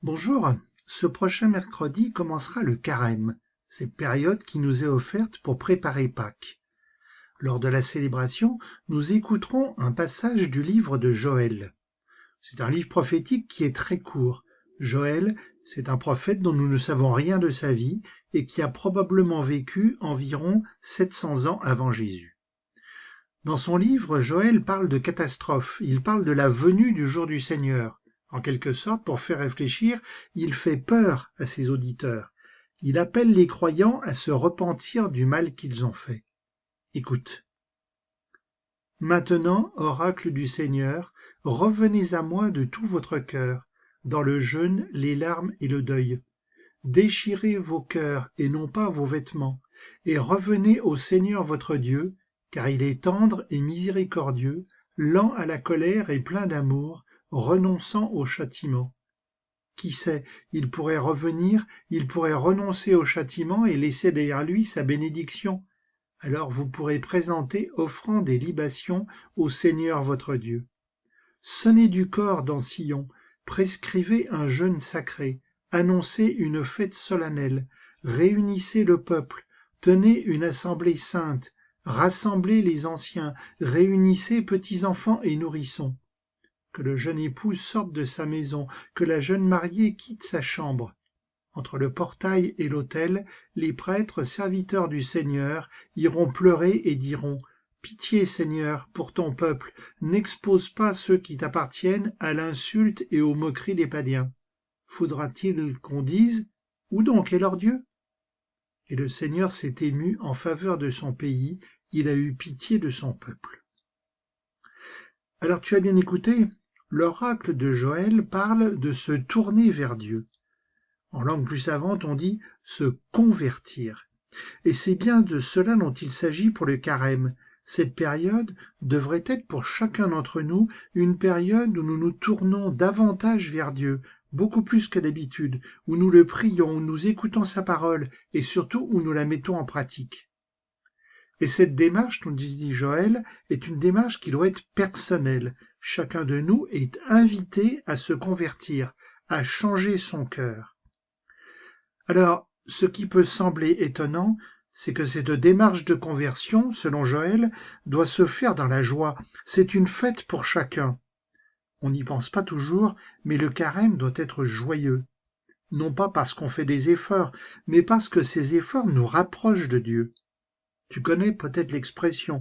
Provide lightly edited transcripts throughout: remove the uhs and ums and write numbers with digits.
Bonjour, ce prochain mercredi commencera le carême, cette période qui nous est offerte pour préparer Pâques. Lors de la célébration, nous écouterons un passage du livre de Joël. C'est un livre prophétique qui est très court. Joël, c'est un prophète dont nous ne savons rien de sa vie et qui a probablement vécu environ 700 ans avant Jésus. Dans son livre, Joël parle de catastrophe, il parle de la venue du jour du Seigneur. En quelque sorte, pour faire réfléchir, il fait peur à ses auditeurs. Il appelle les croyants à se repentir du mal qu'ils ont fait. Écoute. Maintenant, oracle du Seigneur, revenez à moi de tout votre cœur, dans le jeûne, les larmes et le deuil. Déchirez vos cœurs et non pas vos vêtements, et revenez au Seigneur votre Dieu, car il est tendre et miséricordieux, lent à la colère et plein d'amour, renonçant au châtiment. Qui sait, il pourrait revenir, il pourrait renoncer au châtiment et laisser derrière lui sa bénédiction. Alors vous pourrez présenter offrandes et libations au Seigneur votre Dieu. Sonnez du cor dans Sion, prescrivez un jeûne sacré, annoncez une fête solennelle, réunissez le peuple, tenez une assemblée sainte, rassemblez les anciens, réunissez petits enfants et nourrissons. Que le jeune époux sorte de sa maison, que la jeune mariée quitte sa chambre. Entre le portail et l'autel, les prêtres, serviteurs du Seigneur, iront pleurer et diront « Pitié, Seigneur, pour ton peuple, n'expose pas ceux qui t'appartiennent à l'insulte et aux moqueries des païens. Faudra-t-il qu'on dise « Où donc est leur Dieu ?» Et le Seigneur s'est ému en faveur de son pays, il a eu pitié de son peuple. Alors tu as bien écouté, l'oracle de Joël parle de se tourner vers Dieu. En langue plus savante, on dit se convertir. Et c'est bien de cela dont il s'agit pour le carême. Cette période devrait être pour chacun d'entre nous une période où nous nous tournons davantage vers Dieu, beaucoup plus que d'habitude, où nous le prions, où nous écoutons sa parole et surtout où nous la mettons en pratique. Et cette démarche, nous dit Joël, est une démarche qui doit être personnelle. Chacun de nous est invité à se convertir, à changer son cœur. Alors, ce qui peut sembler étonnant, c'est que cette démarche de conversion, selon Joël, doit se faire dans la joie. C'est une fête pour chacun. On n'y pense pas toujours, mais le carême doit être joyeux. Non pas parce qu'on fait des efforts, mais parce que ces efforts nous rapprochent de Dieu. Tu connais peut-être l'expression.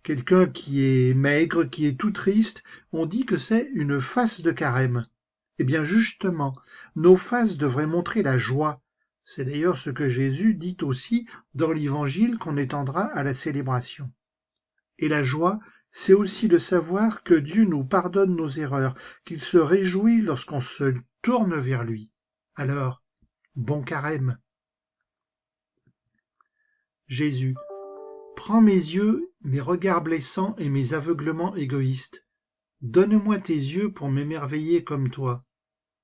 Quelqu'un qui est maigre, qui est tout triste, on dit que c'est une face de carême. Eh bien justement, nos faces devraient montrer la joie. C'est d'ailleurs ce que Jésus dit aussi dans l'évangile qu'on étendra à la célébration. Et la joie, c'est aussi de savoir que Dieu nous pardonne nos erreurs, qu'il se réjouit lorsqu'on se tourne vers lui. Alors, bon carême. Jésus, prends mes yeux, mes regards blessants et mes aveuglements égoïstes. Donne-moi tes yeux pour m'émerveiller comme toi.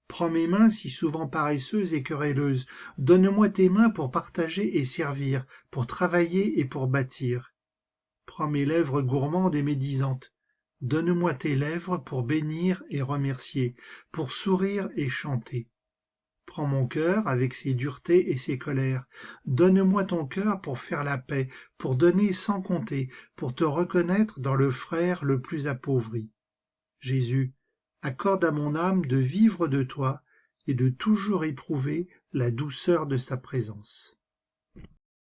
Prends mes mains si souvent paresseuses et querelleuses. Donne-moi tes mains pour partager et servir, pour travailler et pour bâtir. Prends mes lèvres gourmandes et médisantes. Donne-moi tes lèvres pour bénir et remercier, pour sourire et chanter. Prends mon cœur avec ses duretés et ses colères. Donne-moi ton cœur pour faire la paix, pour donner sans compter, pour te reconnaître dans le frère le plus appauvri. Jésus, accorde à mon âme de vivre de toi et de toujours éprouver la douceur de sa présence.